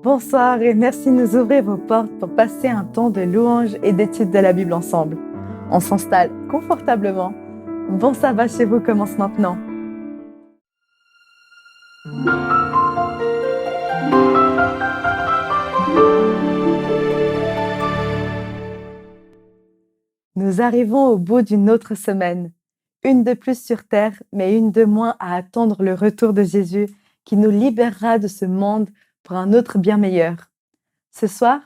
Bonsoir et merci de nous ouvrir vos portes pour passer un temps de louange et d'étude de la Bible ensemble. On s'installe confortablement. Bon sabbat chez vous commence maintenant. Nous arrivons au bout d'une autre semaine. Une de plus sur terre, mais une de moins à attendre le retour de Jésus qui nous libérera de ce monde pour un autre bien meilleur. Ce soir,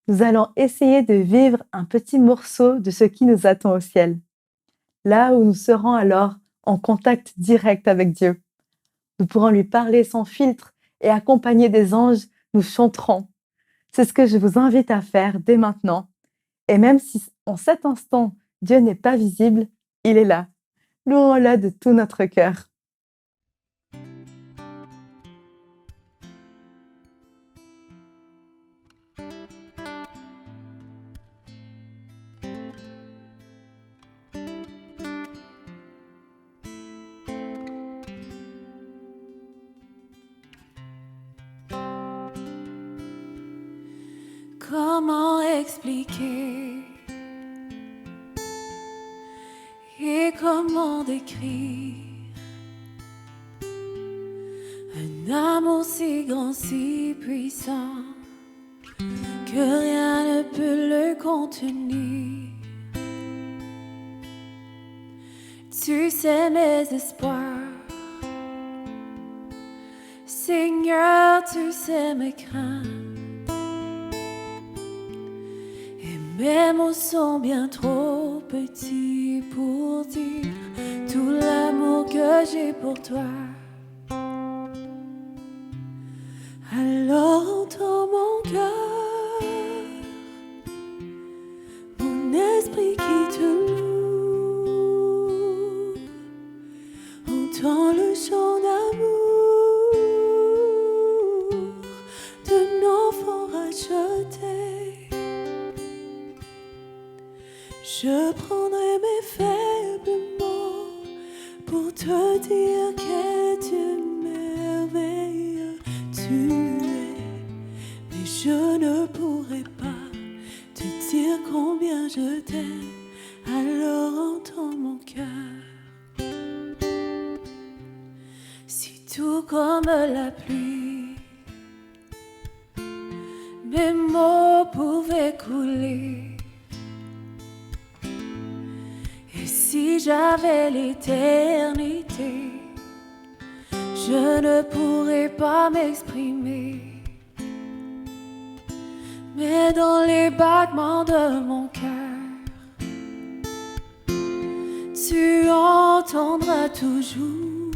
nous allons essayer de vivre un petit morceau de ce qui nous attend au ciel, là où nous serons alors en contact direct avec Dieu. Nous pourrons lui parler sans filtre et accompagnés des anges, nous chanterons. C'est ce que je vous invite à faire dès maintenant. Et même si en cet instant, Dieu n'est pas visible, il est là. Louons-le de tout notre cœur. Comment expliquer et comment décrire un amour si grand, si puissant que rien ne peut le contenir. Tu sais mes espoirs, Seigneur, tu sais mes craintes. Mes mots sont bien trop petits pour dire tout l'amour que j'ai pour toi. Alors entends mon cœur, mon esprit qui te loue. Entends le chant d'amour d'un enfant racheté. Je prendrai mes faibles mots pour te dire quel Dieu merveilleux tu es. Mais je ne pourrai pas te dire combien je t'aime, alors entends mon cœur. Si tout comme la pluie, mes mots pouvaient couler, si j'avais l'éternité, je ne pourrais pas m'exprimer. Mais dans les battements de mon cœur, tu entendras toujours.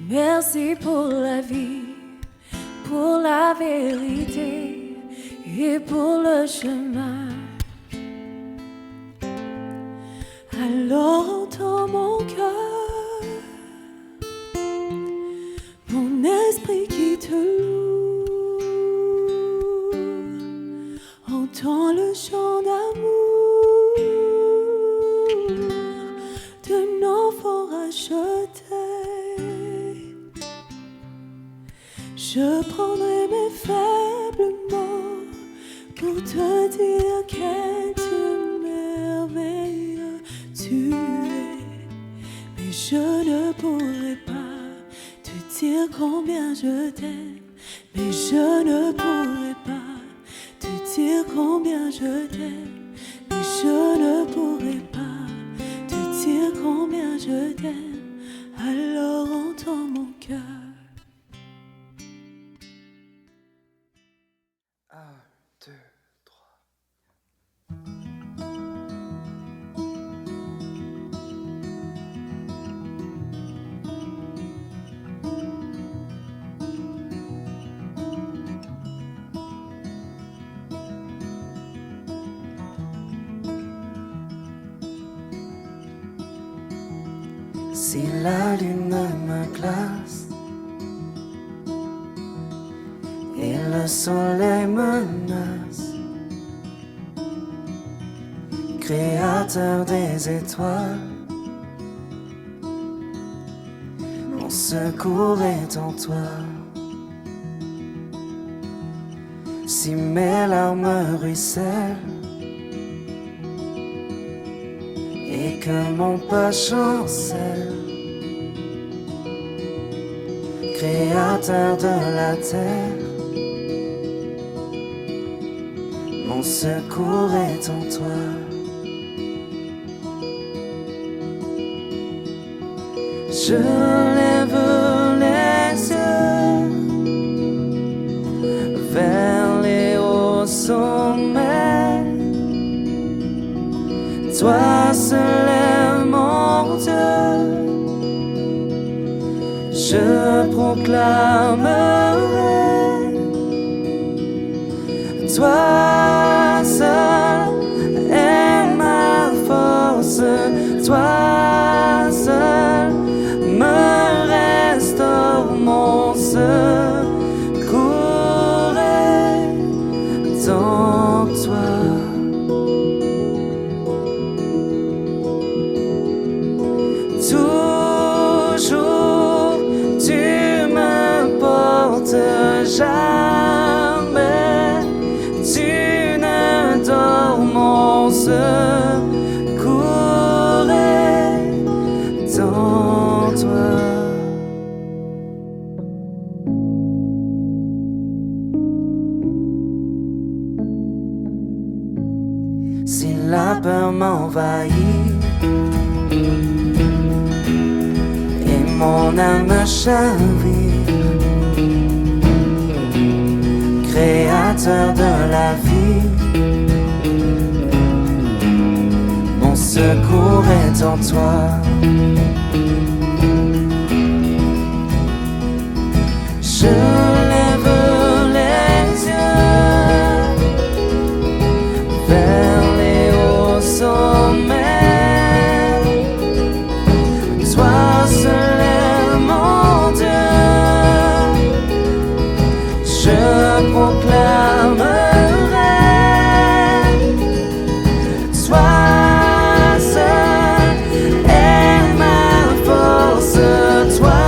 Merci pour la vie, pour la vérité et pour le chemin. Alors entends mon cœur, mon esprit qui te loue. Entends le chant d'amour d'un enfant racheté. Je prendrai mes faibles mots pour te dire quel Dieu merveilleux tu es, mais je ne pourrai pas te dire combien je t'aime, mais je ne pourrai pas te dire combien je t'aime, mais je ne pourrai pas te dire combien je t'aime, alors entends mon cœur. Si la lune me glace et le soleil menace, Créateur des étoiles, mon secours est en toi. si mes larmes ruissellent et que mon pas chancelle, Créateur de la terre, mon secours est en toi. Je lève les yeux vers les hauts sommets. Toi seul est mon Dieu. Je proclamerai. Toi seul est ma force. Toi seul me restaure, mon secours est en toi. Toujours tu me portes, jamais tu ne dors, mon secours est en toi. Si la peur m'envahit et mon âme chavire, Créateur de la vie, mon secours est en toi. Je lève les yeux vers les hauts sommets. Toi seul est mon Dieu. Je proclamerai. Toi seul est ma force. Toi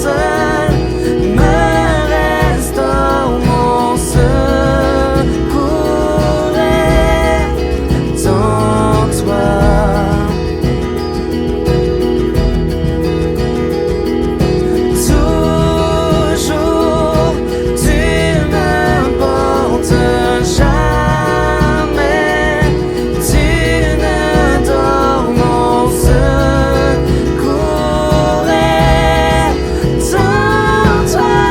seul me restaure, mon secours est en toi. Toujours tu me portes, jamais tu ne dors, mon secours est en toi.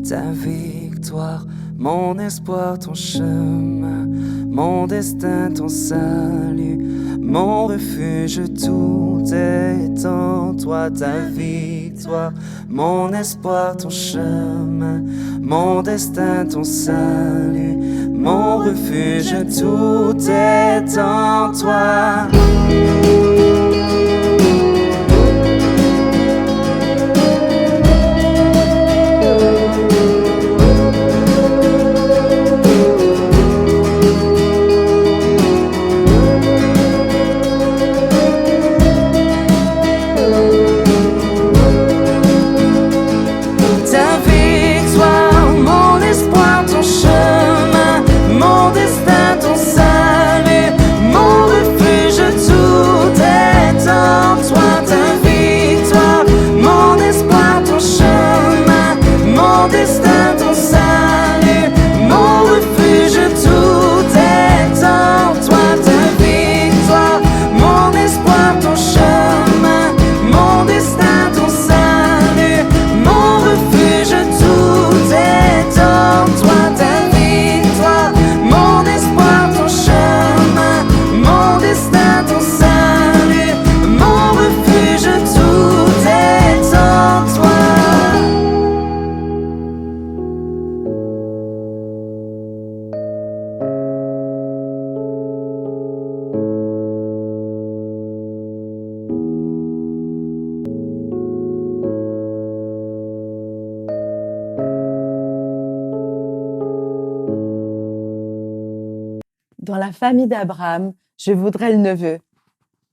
Ta victoire, mon espoir, ton chemin, mon destin, ton salut, mon refuge, tout est en toi. Ta victoire, mon espoir, ton chemin, mon destin, ton salut, mon refuge, tout est en toi. Ta victoire, mon espoir, ton chemin, mon destin, ton salut, mon refuge, tout est en Dans la famille d'Abraham, je voudrais le neveu.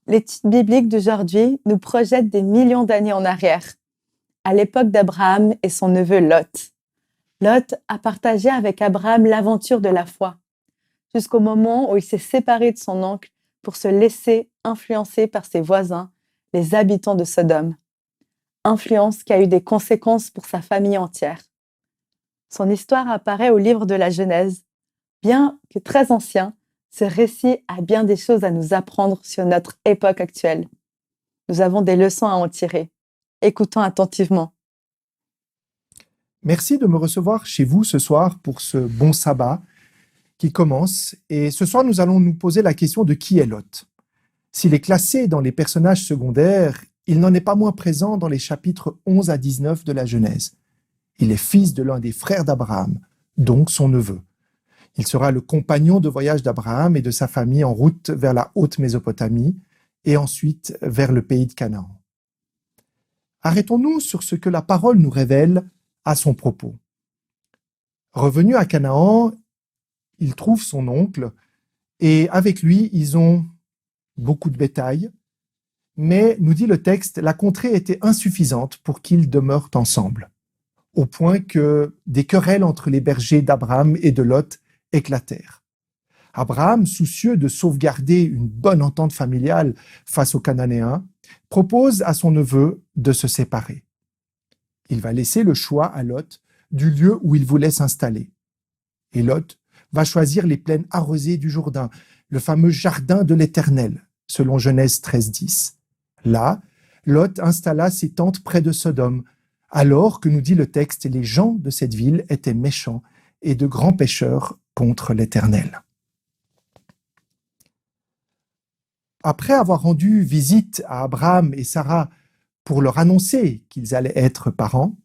L'étude biblique d'aujourd'hui nous projette des millions d'années en arrière, à l'époque d'Abraham et son neveu Lot. Lot a partagé avec Abraham l'aventure de la foi, jusqu'au moment où il s'est séparé de son oncle pour se laisser influencer par ses voisins, les habitants de Sodome. Influence qui a eu des conséquences pour sa famille entière. Son histoire apparaît au livre de la Genèse. Bien que très ancien, ce récit a bien des choses à nous apprendre sur notre époque actuelle. Nous avons des leçons à en tirer. Écoutons attentivement. Merci de me recevoir chez vous ce soir pour ce bon sabbat qui commence. Et ce soir, nous allons nous poser la question de qui est Lot. S'il est classé dans les personnages secondaires, il n'en est pas moins présent dans les chapitres 11 à 19 de la Genèse. Il est fils de l'un des frères d'Abraham, donc son neveu. Il sera le compagnon de voyage d'Abraham et de sa famille en route vers la haute Mésopotamie et ensuite vers le pays de Canaan. Arrêtons-nous sur ce que la parole nous révèle à son propos. Revenu à Canaan, il trouve son oncle et avec lui, ils ont beaucoup de bétail, mais, nous dit le texte, la contrée était insuffisante pour qu'ils demeurent ensemble, au point que des querelles entre les bergers d'Abraham et de Lot éclatèrent. Abraham, soucieux de sauvegarder une bonne entente familiale face aux Cananéens, propose à son neveu de se séparer. Il va laisser le choix à Lot du lieu où il voulait s'installer. Et Lot va choisir les plaines arrosées du Jourdain, le fameux jardin de l'Éternel, selon Genèse 13:10. Là, Lot installa ses tentes près de Sodome, alors que, nous dit le texte, les gens de cette ville étaient méchants et de grands pécheurs contre l'Éternel. Après avoir rendu visite à Abraham et Sarah pour leur annoncer qu'ils allaient être parents,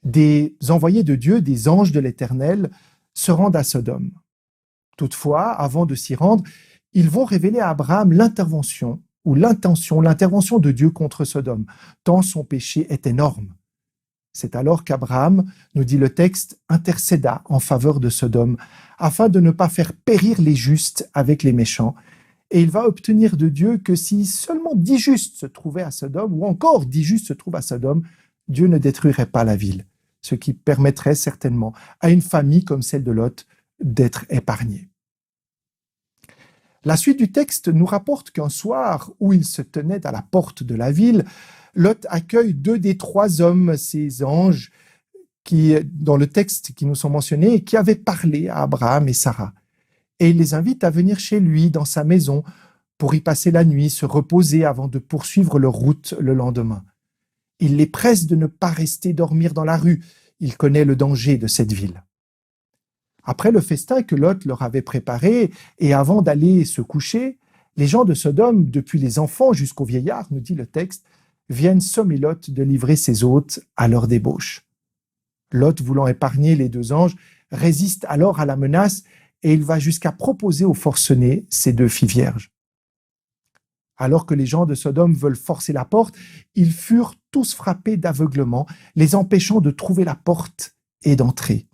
des envoyés de Dieu, des anges de l'Éternel, se rendent à Sodome. Toutefois, avant de s'y rendre, ils vont révéler à Abraham l'intervention de Dieu contre Sodome, tant son péché est énorme. C'est alors qu'Abraham, nous dit le texte, intercéda en faveur de Sodome, afin de ne pas faire périr les justes avec les méchants, et il va obtenir de Dieu que si seulement 10 justes se trouvaient à Sodome, ou encore 10 justes se trouvent à Sodome, Dieu ne détruirait pas la ville, ce qui permettrait certainement à une famille comme celle de Lot d'être épargnée. La suite du texte nous rapporte qu'un soir où il se tenait à la porte de la ville, Lot accueille 2 des 3 hommes, ces anges, qui, dans le texte qui nous sont mentionnés, qui avaient parlé à Abraham et Sarah. Et il les invite à venir chez lui, dans sa maison, pour y passer la nuit, se reposer avant de poursuivre leur route le lendemain. Il les presse de ne pas rester dormir dans la rue. Il connaît le danger de cette ville. Après le festin que Lot leur avait préparé, et avant d'aller se coucher, les gens de Sodome, depuis les enfants jusqu'aux vieillards, nous dit le texte, viennent sommer Lot de livrer ses hôtes à leur débauche. Lot, voulant épargner les 2 anges, résiste alors à la menace et il va jusqu'à proposer aux forcenés ses 2 filles vierges. Alors que les gens de Sodome veulent forcer la porte, ils furent tous frappés d'aveuglement, les empêchant de trouver la porte et d'entrer.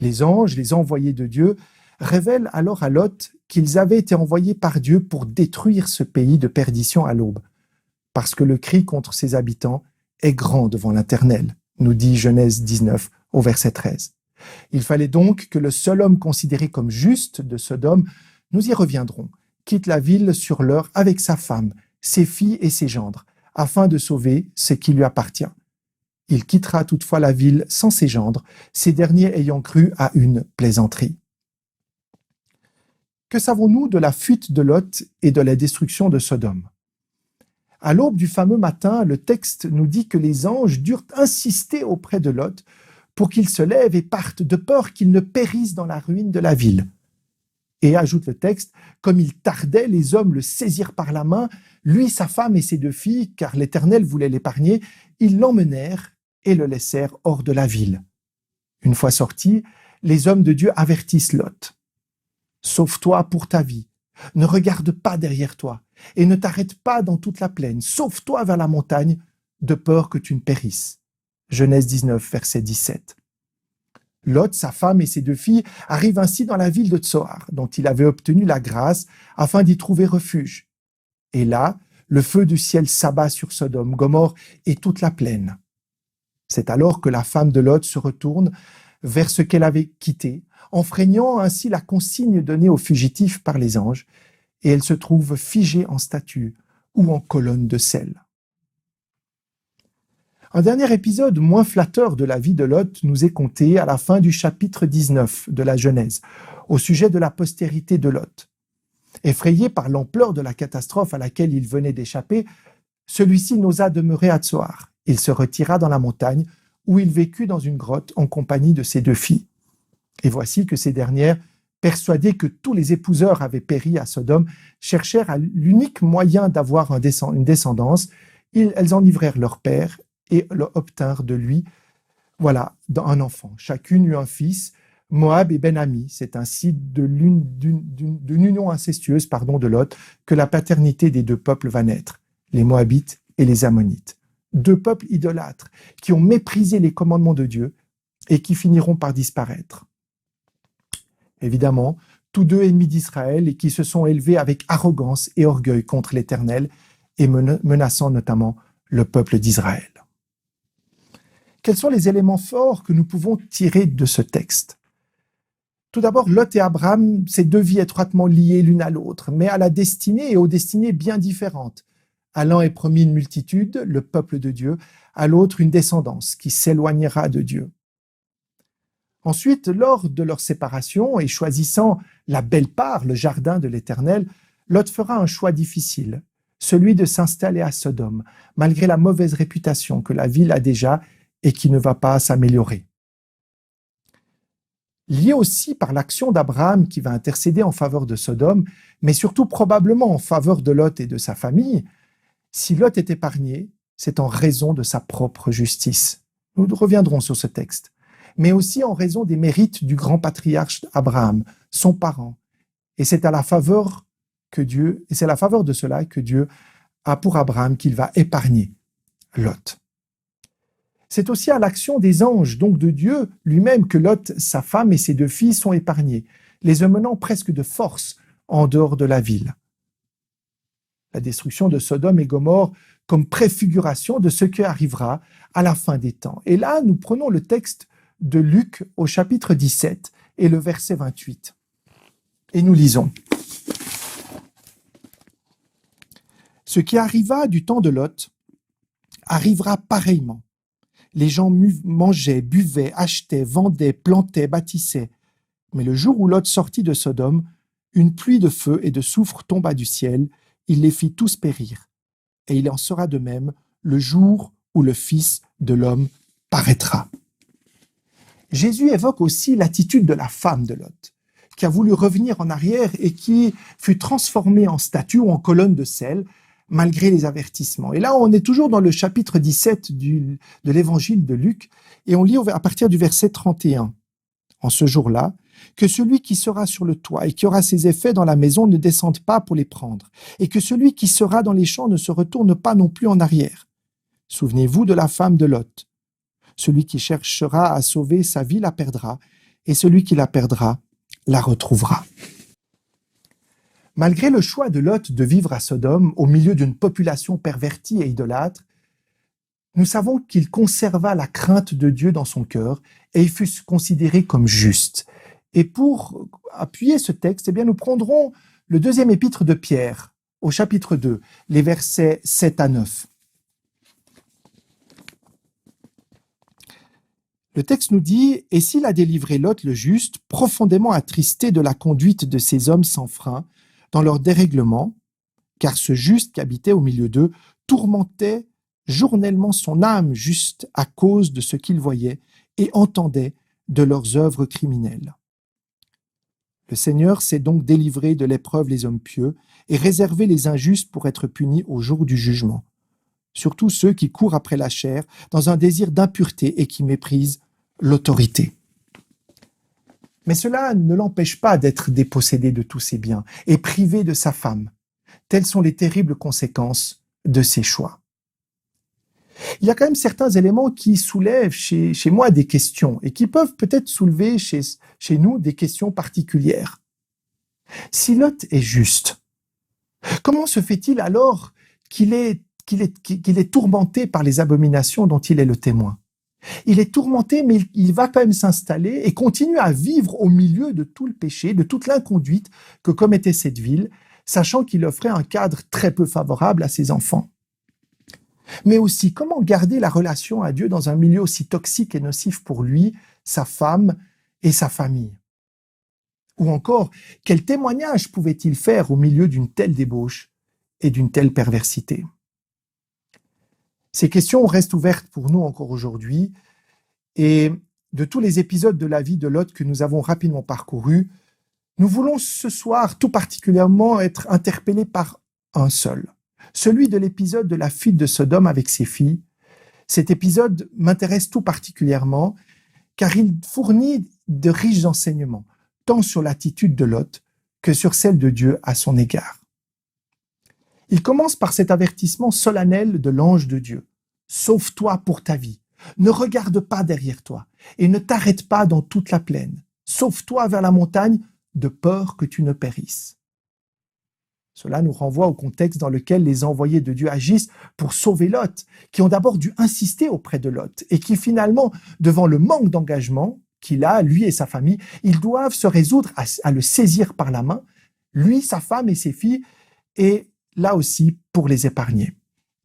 Les anges, les envoyés de Dieu, révèlent alors à Lot qu'ils avaient été envoyés par Dieu pour détruire ce pays de perdition à l'aube, parce que le cri contre ses habitants est grand devant l'Éternel, nous dit Genèse 19 au verset 13. Il fallait donc que le seul homme considéré comme juste de Sodome, nous y reviendrons, quitte la ville sur l'heure avec sa femme, ses filles et ses gendres, afin de sauver ce qui lui appartient. Il quittera toutefois la ville sans ses gendres, ces derniers ayant cru à une plaisanterie. Que savons-nous de la fuite de Lot et de la destruction de Sodome ? À l'aube du fameux matin, le texte nous dit que les anges durent insister auprès de Lot pour qu'il se lève et parte de peur qu'il ne périsse dans la ruine de la ville. Et ajoute le texte, comme il tardait, les hommes le saisirent par la main, lui, sa femme et ses 2 filles, car l'Éternel voulait l'épargner, ils l'emmenèrent et le laissèrent hors de la ville. Une fois sortis, les hommes de Dieu avertissent Lot. « Sauve-toi pour ta vie, ne regarde pas derrière toi, et ne t'arrête pas dans toute la plaine, sauve-toi vers la montagne, de peur que tu ne périsses. » Genèse 19, verset 17. Lot, sa femme et ses 2 filles arrivent ainsi dans la ville de Tsoar, dont il avait obtenu la grâce afin d'y trouver refuge. Et là, le feu du ciel s'abat sur Sodome, Gomorrhe et toute la plaine. C'est alors que la femme de Lot se retourne vers ce qu'elle avait quitté, enfreignant ainsi la consigne donnée aux fugitifs par les anges, et elle se trouve figée en statue ou en colonne de sel. Un dernier épisode moins flatteur de la vie de Lot nous est conté à la fin du chapitre 19 de la Genèse, au sujet de la postérité de Lot. Effrayé par l'ampleur de la catastrophe à laquelle il venait d'échapper, celui-ci n'osa demeurer à Tsoar. Il se retira dans la montagne, où il vécut dans une grotte en compagnie de ses 2 filles. Et voici que ces dernières, persuadées que tous les épouseurs avaient péri à Sodome, cherchèrent à l'unique moyen d'avoir une descendance. Elles enivrèrent leur père et obtinrent de lui, un enfant. Chacune eut un fils, Moab et Ben-Ami. C'est ainsi d'une union incestueuse de Lot que la paternité des 2 peuples va naître, les Moabites et les Ammonites. 2 peuples idolâtres qui ont méprisé les commandements de Dieu et qui finiront par disparaître. Évidemment, tous 2 ennemis d'Israël et qui se sont élevés avec arrogance et orgueil contre l'Éternel et menaçant notamment le peuple d'Israël. Quels sont les éléments forts que nous pouvons tirer de ce texte ? Tout d'abord, Lot et Abraham, ces 2 vies étroitement liées l'une à l'autre, mais à la destinée et aux destinées bien différentes. À l'un est promis une multitude, le peuple de Dieu, à l'autre une descendance qui s'éloignera de Dieu. Ensuite, lors de leur séparation et choisissant la belle part, le jardin de l'Éternel, Lot fera un choix difficile, celui de s'installer à Sodome, malgré la mauvaise réputation que la ville a déjà et qui ne va pas s'améliorer. Lié aussi par l'action d'Abraham qui va intercéder en faveur de Sodome, mais surtout probablement en faveur de Lot et de sa famille, si Lot est épargné, c'est en raison de sa propre justice. Nous reviendrons sur ce texte, mais aussi en raison des mérites du grand patriarche Abraham, son parent. Et c'est à la faveur de cela que Dieu a pour Abraham qu'il va épargner Lot. C'est aussi à l'action des anges, donc de Dieu lui-même, que Lot, sa femme et ses 2 filles sont épargnés, les emmenant presque de force en dehors de la ville. La destruction de Sodome et Gomorrhe comme préfiguration de ce qui arrivera à la fin des temps. Et là, nous prenons le texte de Luc au chapitre 17 et le verset 28. Et nous lisons. Ce qui arriva du temps de Lot arrivera pareillement. Les gens mangeaient, buvaient, achetaient, vendaient, plantaient, bâtissaient. Mais le jour où Lot sortit de Sodome, une pluie de feu et de soufre tomba du ciel, il les fit tous périr. Et il en sera de même le jour où le Fils de l'homme paraîtra. Jésus évoque aussi l'attitude de la femme de Lot, qui a voulu revenir en arrière et qui fut transformée en statue ou en colonne de sel, malgré les avertissements. Et là, on est toujours dans le chapitre 17 de l'évangile de Luc, et on lit à partir du verset 31. En ce jour-là, que celui qui sera sur le toit et qui aura ses effets dans la maison ne descende pas pour les prendre, et que celui qui sera dans les champs ne se retourne pas non plus en arrière. Souvenez-vous de la femme de Lot. Celui qui cherchera à sauver sa vie la perdra, et celui qui la perdra la retrouvera. Malgré le choix de Lot de vivre à Sodome, au milieu d'une population pervertie et idolâtre, nous savons qu'il conserva la crainte de Dieu dans son cœur et il fut considéré comme juste. Et pour appuyer ce texte, nous prendrons le 2e épître de Pierre, au chapitre 2, les versets 7 à 9. Le texte nous dit « Et s'il a délivré Lot le juste, profondément attristé de la conduite de ces hommes sans frein, dans leur dérèglement, car ce juste qui habitait au milieu d'eux tourmentait journellement son âme juste à cause de ce qu'il voyait et entendait de leurs œuvres criminelles. Le Seigneur s'est donc délivré de l'épreuve les hommes pieux et réservé les injustes pour être punis au jour du jugement, surtout ceux qui courent après la chair dans un désir d'impureté et qui méprisent l'autorité. Mais cela ne l'empêche pas d'être dépossédé de tous ses biens et privé de sa femme. Telles sont les terribles conséquences de ses choix. Il y a quand même certains éléments qui soulèvent chez moi des questions et qui peuvent peut-être soulever chez nous des questions particulières. Si Lot est juste, comment se fait-il alors qu'il est tourmenté par les abominations dont il est le témoin? Il est tourmenté, mais il va quand même s'installer et continue à vivre au milieu de tout le péché, de toute l'inconduite que commettait cette ville, sachant qu'il offrait un cadre très peu favorable à ses enfants. Mais aussi, comment garder la relation à Dieu dans un milieu aussi toxique et nocif pour lui, sa femme et sa famille? Ou encore, quel témoignage pouvait-il faire au milieu d'une telle débauche et d'une telle perversité? Ces questions restent ouvertes pour nous encore aujourd'hui, et de tous les épisodes de la vie de Lot que nous avons rapidement parcourus, nous voulons ce soir tout particulièrement être interpellés par un seul, celui de l'épisode de la fuite de Sodome avec ses filles. Cet épisode m'intéresse tout particulièrement car il fournit de riches enseignements, tant sur l'attitude de Lot que sur celle de Dieu à son égard. Il commence par cet avertissement solennel de l'ange de Dieu. « Sauve-toi pour ta vie, ne regarde pas derrière toi et ne t'arrête pas dans toute la plaine. Sauve-toi vers la montagne de peur que tu ne périsses. » Cela nous renvoie au contexte dans lequel les envoyés de Dieu agissent pour sauver Lot, qui ont d'abord dû insister auprès de Lot et qui finalement, devant le manque d'engagement qu'il a, lui et sa famille, ils doivent se résoudre à le saisir par la main, lui, sa femme et ses filles, et là aussi pour les épargner.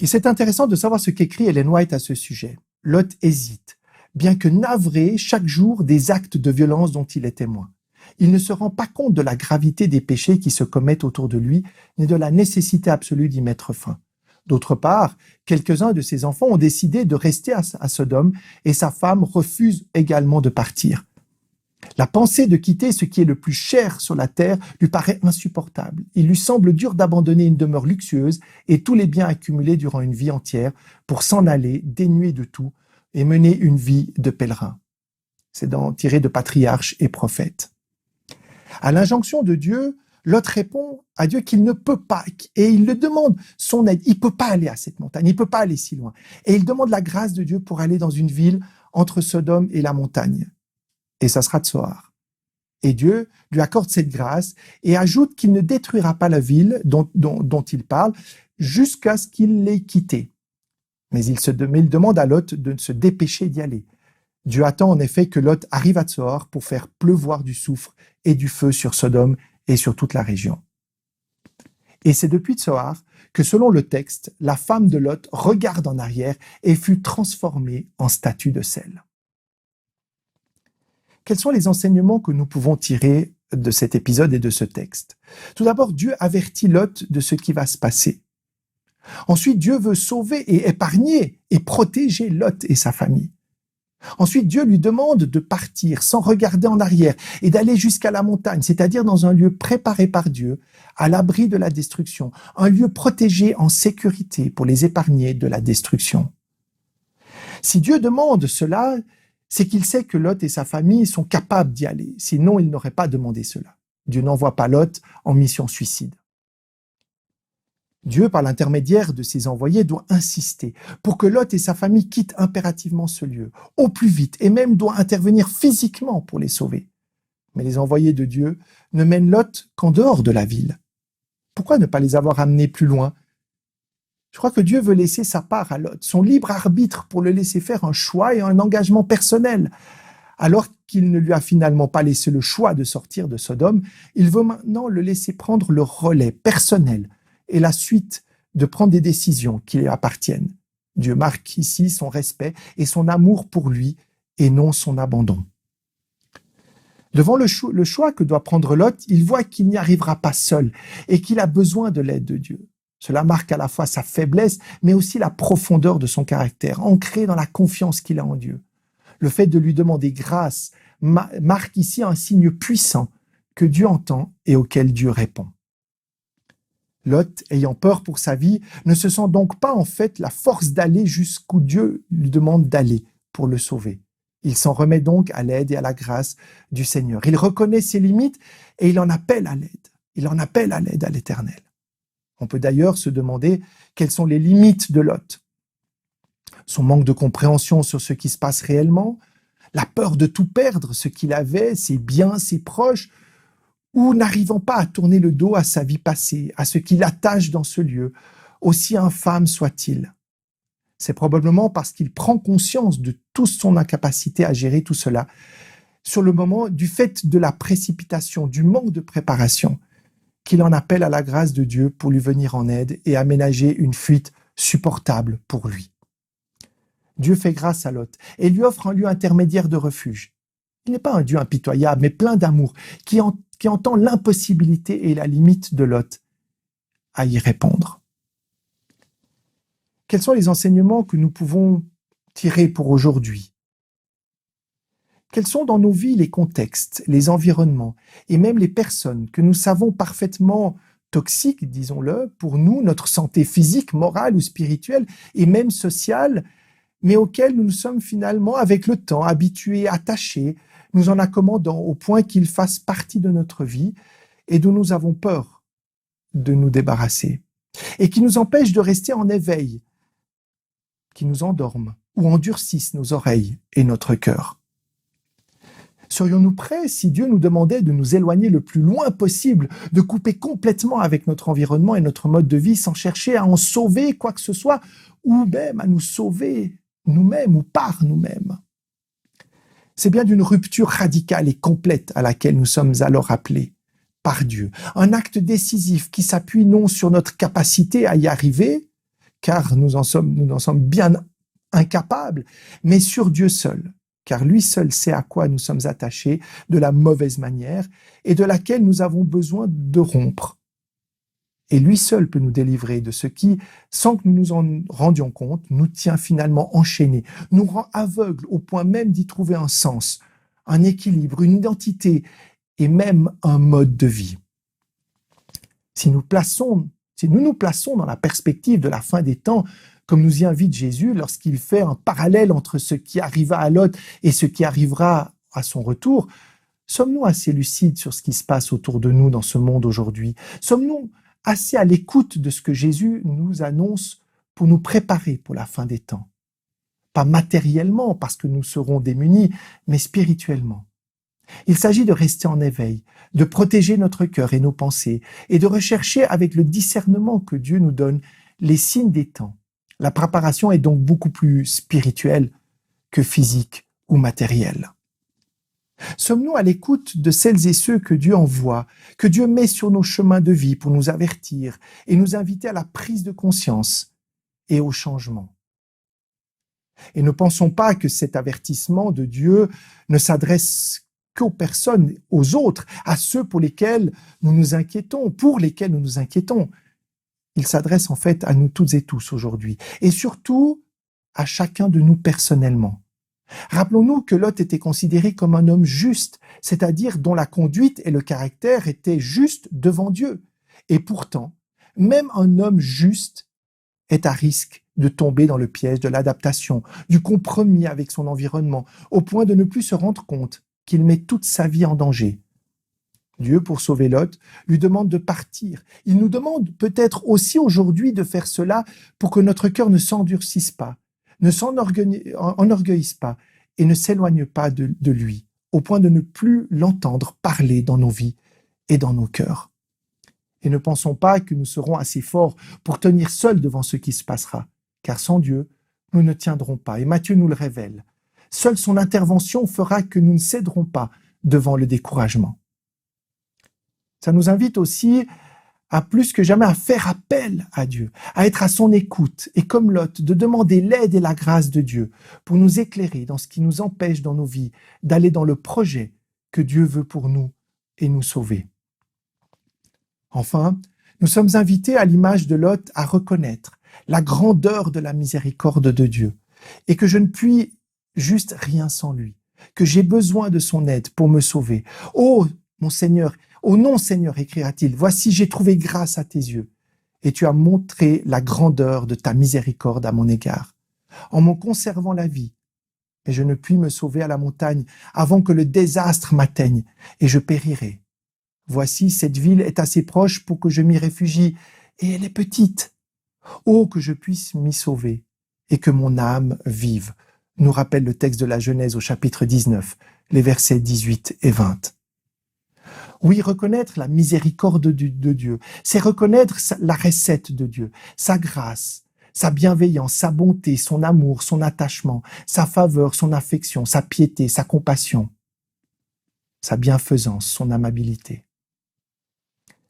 Et c'est intéressant de savoir ce qu'écrit Ellen White à ce sujet. Lot hésite, bien que navré chaque jour des actes de violence dont il est témoin. Il ne se rend pas compte de la gravité des péchés qui se commettent autour de lui, ni de la nécessité absolue d'y mettre fin. D'autre part, quelques-uns de ses enfants ont décidé de rester à Sodome et sa femme refuse également de partir. La pensée de quitter ce qui est le plus cher sur la terre lui paraît insupportable. Il lui semble dur d'abandonner une demeure luxueuse et tous les biens accumulés durant une vie entière pour s'en aller, dénué de tout, et mener une vie de pèlerin. C'est tiré de Patriarches et Prophètes. À l'injonction de Dieu, Lot répond à Dieu qu'il ne peut pas, et il le demande son aide. Il ne peut pas aller à cette montagne, il ne peut pas aller si loin. Et il demande la grâce de Dieu pour aller dans une ville entre Sodome et la montagne. Et ça sera Tsoar. Et Dieu lui accorde cette grâce et ajoute qu'il ne détruira pas la ville dont il parle jusqu'à ce qu'il l'ait quittée. Mais il demande à Lot de se dépêcher d'y aller. Dieu attend en effet que Lot arrive à Tsoar pour faire pleuvoir du soufre et du feu sur Sodome et sur toute la région. Et c'est depuis Tsoar que, selon le texte, la femme de Lot regarde en arrière et fut transformée en statue de sel. Quels sont les enseignements que nous pouvons tirer de cet épisode et de ce texte? Tout d'abord, Dieu avertit Lot de ce qui va se passer. Ensuite, Dieu veut sauver et épargner et protéger Lot et sa famille. Ensuite, Dieu lui demande de partir sans regarder en arrière et d'aller jusqu'à la montagne, c'est-à-dire dans un lieu préparé par Dieu, à l'abri de la destruction, un lieu protégé en sécurité pour les épargner de la destruction. Si Dieu demande cela, c'est qu'il sait que Lot et sa famille sont capables d'y aller, sinon il n'aurait pas demandé cela. Dieu n'envoie pas Lot en mission suicide. Dieu, par l'intermédiaire de ses envoyés, doit insister pour que Lot et sa famille quittent impérativement ce lieu, au plus vite, et même doit intervenir physiquement pour les sauver. Mais les envoyés de Dieu ne mènent Lot qu'en dehors de la ville. Pourquoi ne pas les avoir amenés plus loin? Je crois que Dieu veut laisser sa part à Lot, son libre arbitre pour le laisser faire un choix et un engagement personnel. Alors qu'il ne lui a finalement pas laissé le choix de sortir de Sodome, il veut maintenant le laisser prendre le relais personnel et la suite de prendre des décisions qui lui appartiennent. Dieu marque ici son respect et son amour pour lui et non son abandon. Devant le choix que doit prendre Lot, il voit qu'il n'y arrivera pas seul et qu'il a besoin de l'aide de Dieu. Cela marque à la fois sa faiblesse, mais aussi la profondeur de son caractère, ancré dans la confiance qu'il a en Dieu. Le fait de lui demander grâce marque ici un signe puissant que Dieu entend et auquel Dieu répond. Lot, ayant peur pour sa vie, ne se sent donc pas en fait la force d'aller jusqu'où Dieu lui demande d'aller pour le sauver. Il s'en remet donc à l'aide et à la grâce du Seigneur. Il reconnaît ses limites et il en appelle à l'aide. Il en appelle à l'aide à l'Éternel. On peut d'ailleurs se demander quelles sont les limites de Lot. Son manque de compréhension sur ce qui se passe réellement, la peur de tout perdre, ce qu'il avait, ses biens, ses proches, ou n'arrivant pas à tourner le dos à sa vie passée, à ce qui l'attache dans ce lieu, aussi infâme soit-il. C'est probablement parce qu'il prend conscience de toute son incapacité à gérer tout cela, sur le moment du fait de la précipitation, du manque de préparation, qu'il en appelle à la grâce de Dieu pour lui venir en aide et aménager une fuite supportable pour lui. Dieu fait grâce à Lot et lui offre un lieu intermédiaire de refuge. Il n'est pas un Dieu impitoyable, mais plein d'amour, qui entend l'impossibilité et la limite de Lot à y répondre. Quels sont les enseignements que nous pouvons tirer pour aujourd'hui? Quels sont dans nos vies les contextes, les environnements et même les personnes que nous savons parfaitement toxiques, disons-le, pour nous, notre santé physique, morale ou spirituelle et même sociale, mais auxquels nous nous sommes finalement, avec le temps, habitués, attachés, nous en accommodant au point qu'ils fassent partie de notre vie et dont nous avons peur de nous débarrasser, et qui nous empêchent de rester en éveil, qui nous endorment ou endurcissent nos oreilles et notre cœur. Serions-nous prêts, si Dieu nous demandait de nous éloigner le plus loin possible, de couper complètement avec notre environnement et notre mode de vie sans chercher à en sauver quoi que ce soit, ou même à nous sauver nous-mêmes ou par nous-mêmes? C'est bien d'une rupture radicale et complète à laquelle nous sommes alors appelés par Dieu. Un acte décisif qui s'appuie non sur notre capacité à y arriver, car nous en sommes bien incapables, mais sur Dieu seul, car lui seul sait à quoi nous sommes attachés de la mauvaise manière et de laquelle nous avons besoin de rompre. Et lui seul peut nous délivrer de ce qui, sans que nous nous en rendions compte, nous tient finalement enchaînés, nous rend aveugles au point même d'y trouver un sens, un équilibre, une identité et même un mode de vie. Si nous nous plaçons dans la perspective de la fin des temps, comme nous y invite Jésus lorsqu'il fait un parallèle entre ce qui arriva à Lot et ce qui arrivera à son retour, sommes-nous assez lucides sur ce qui se passe autour de nous dans ce monde aujourd'hui? Sommes-nous assez à l'écoute de ce que Jésus nous annonce pour nous préparer pour la fin des temps? Pas matériellement, parce que nous serons démunis, mais spirituellement. Il s'agit de rester en éveil, de protéger notre cœur et nos pensées, et de rechercher avec le discernement que Dieu nous donne les signes des temps. La préparation est donc beaucoup plus spirituelle que physique ou matérielle. Sommes-nous à l'écoute de celles et ceux que Dieu envoie, que Dieu met sur nos chemins de vie pour nous avertir et nous inviter à la prise de conscience et au changement? Et ne pensons pas que cet avertissement de Dieu ne s'adresse qu'aux personnes, aux autres, à ceux pour lesquels nous nous inquiétons, Il s'adresse en fait à nous toutes et tous aujourd'hui, et surtout à chacun de nous personnellement. Rappelons-nous que Lot était considéré comme un homme juste, c'est-à-dire dont la conduite et le caractère étaient justes devant Dieu. Et pourtant, même un homme juste est à risque de tomber dans le piège de l'adaptation, du compromis avec son environnement, au point de ne plus se rendre compte qu'il met toute sa vie en danger. Dieu, pour sauver Lot, lui demande de partir. Il nous demande peut-être aussi aujourd'hui de faire cela pour que notre cœur ne s'endurcisse pas, ne s'enorgueillisse pas et ne s'éloigne pas de lui, au point de ne plus l'entendre parler dans nos vies et dans nos cœurs. Et ne pensons pas que nous serons assez forts pour tenir seuls devant ce qui se passera, car sans Dieu, nous ne tiendrons pas. Et Matthieu nous le révèle. Seule son intervention fera que nous ne céderons pas devant le découragement. Ça nous invite aussi à plus que jamais à faire appel à Dieu, à être à son écoute et comme Lot, de demander l'aide et la grâce de Dieu pour nous éclairer dans ce qui nous empêche dans nos vies d'aller dans le projet que Dieu veut pour nous et nous sauver. Enfin, nous sommes invités à l'image de Lot à reconnaître la grandeur de la miséricorde de Dieu et que je ne puis juste rien sans lui, que j'ai besoin de son aide pour me sauver. Oh, mon Seigneur, oh non, Seigneur, écrira-t-il, voici, j'ai trouvé grâce à tes yeux, et tu as montré la grandeur de ta miséricorde à mon égard, en m'en conservant la vie. Mais je ne puis me sauver à la montagne avant que le désastre m'atteigne, et je périrai. Voici, cette ville est assez proche pour que je m'y réfugie, et elle est petite. Oh, que je puisse m'y sauver, et que mon âme vive, nous rappelle le texte de la Genèse au chapitre 19, les versets 18 et 20. Oui, reconnaître la miséricorde de Dieu, c'est reconnaître la recette de Dieu, sa grâce, sa bienveillance, sa bonté, son amour, son attachement, sa faveur, son affection, sa piété, sa compassion, sa bienfaisance, son amabilité.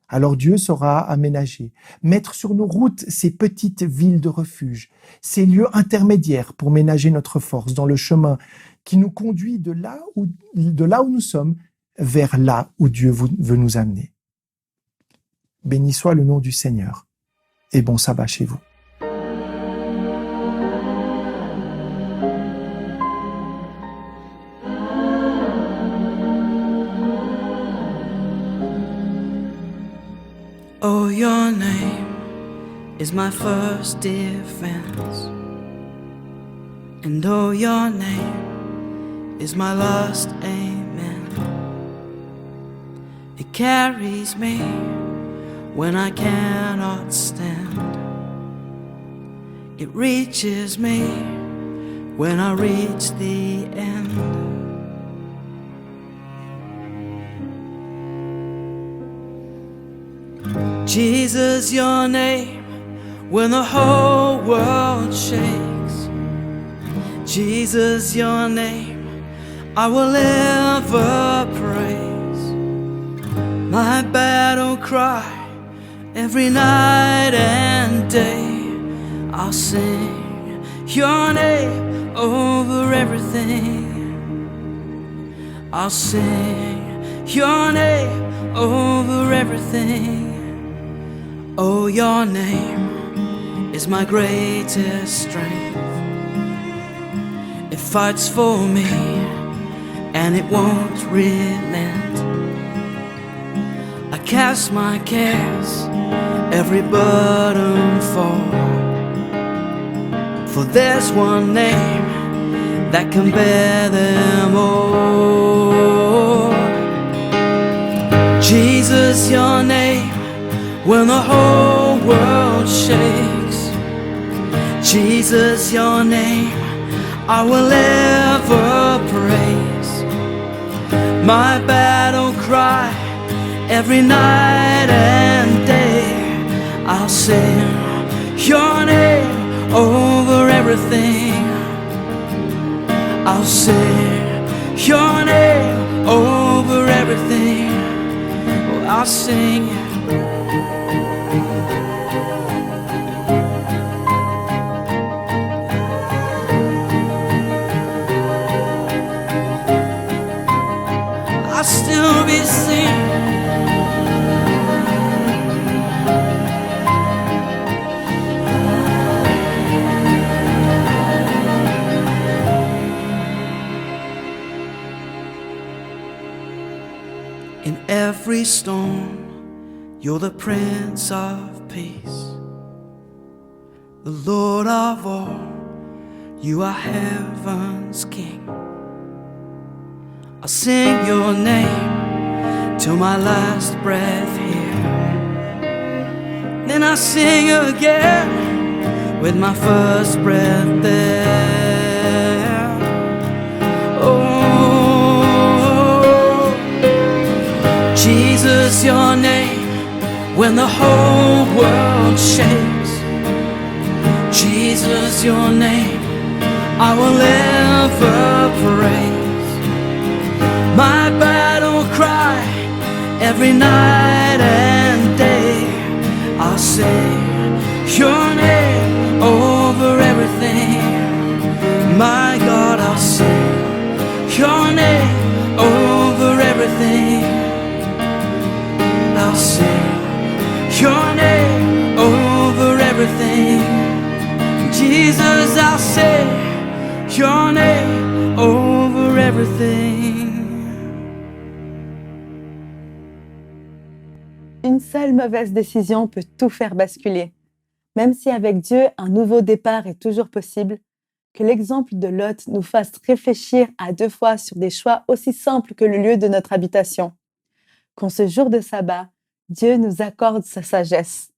Alors Dieu saura aménager, mettre sur nos routes ces petites villes de refuge, ces lieux intermédiaires pour ménager notre force dans le chemin qui nous conduit de là où nous sommes vers là où Dieu veut nous amener. Béni soit le nom du Seigneur et bon sabbat chez vous. Oh, your name is my first defense, and oh, your name is my last amen. It carries me when I cannot stand. It reaches me when I reach the end. Jesus, your name, when the whole world shakes. Jesus, your name, I will ever praise. My battle cry, every night and day, I'll sing your name over everything. I'll sing your name over everything. Oh, your name is my greatest strength. It fights for me and it won't relent. I cast my cares, every burden fall. For there's one name that can bear them all. Jesus, your name, when the whole world shakes. Jesus, your name, I will ever praise. My battle cry, every night and day, I'll sing your name over everything. I'll sing your name over everything. Oh, I'll sing. I'll still be singing. In every storm, you're the Prince of Peace, the Lord of all, you are heaven's King. I'll sing your name till my last breath here. Then I'll sing again with my first breath there. Oh, Jesus, your name, when the whole world shakes. Jesus, your name, I will ever praise. My battle cry, every night and day, I'll sing your name over everything. My God, I'll sing your name over everything. I'll sing your name over everything. Jesus, I'll sing your name over everything. Une seule mauvaise décision peut tout faire basculer. Même si avec Dieu, un nouveau départ est toujours possible, que l'exemple de Lot nous fasse réfléchir à 2 fois sur des choix aussi simples que le lieu de notre habitation. Qu'en ce jour de sabbat, Dieu nous accorde sa sagesse.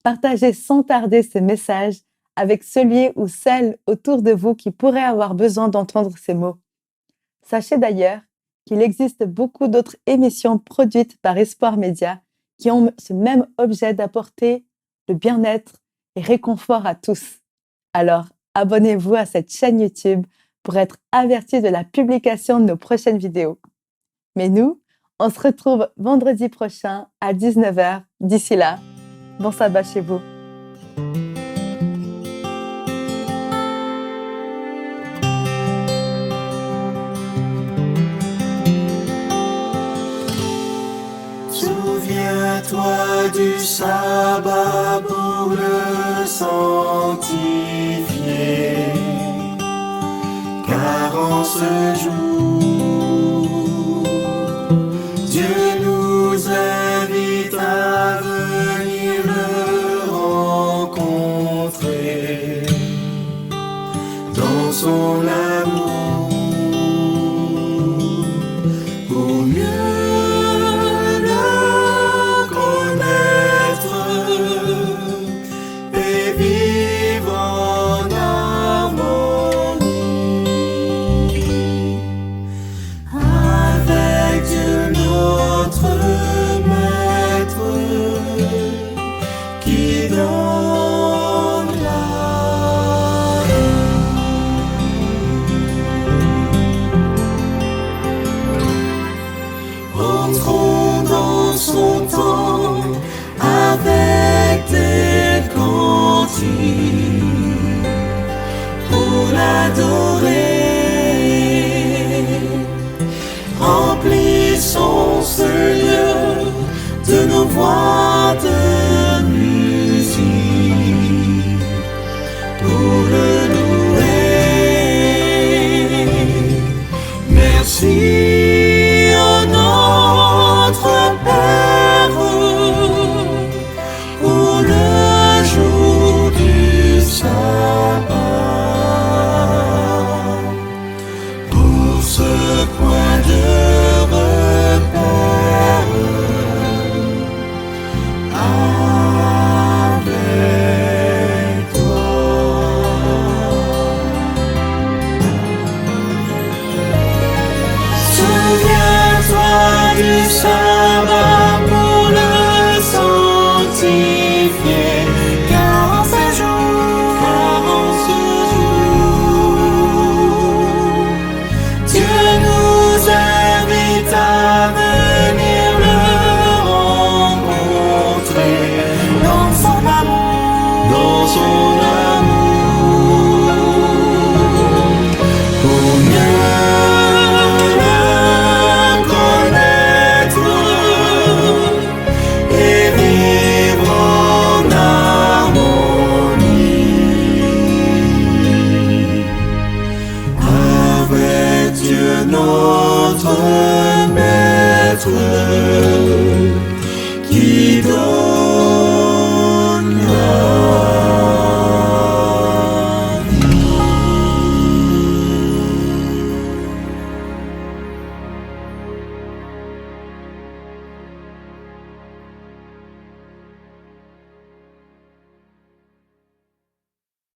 Partagez sans tarder ce message avec celui ou celle autour de vous qui pourrait avoir besoin d'entendre ces mots. Sachez d'ailleurs qu'il existe beaucoup d'autres émissions produites par Espoir Média qui ont ce même objet d'apporter le bien-être et réconfort à tous. Alors, abonnez-vous à cette chaîne YouTube pour être avertis de la publication de nos prochaines vidéos. Mais nous, on se retrouve vendredi prochain à 19h. D'ici là, bon sabbat chez vous. Souviens-toi du sabbat pour le sanctifier, car en ce jour, Dieu nous invite à venir le rencontrer dans son amour pour mieux pour l'adorer. Remplissons ce lieu de nos voix de musique pour le louer. Merci à notre Père pour le jour du sabbat, pour ce point de repère avec toi. Souviens-toi du sabbat.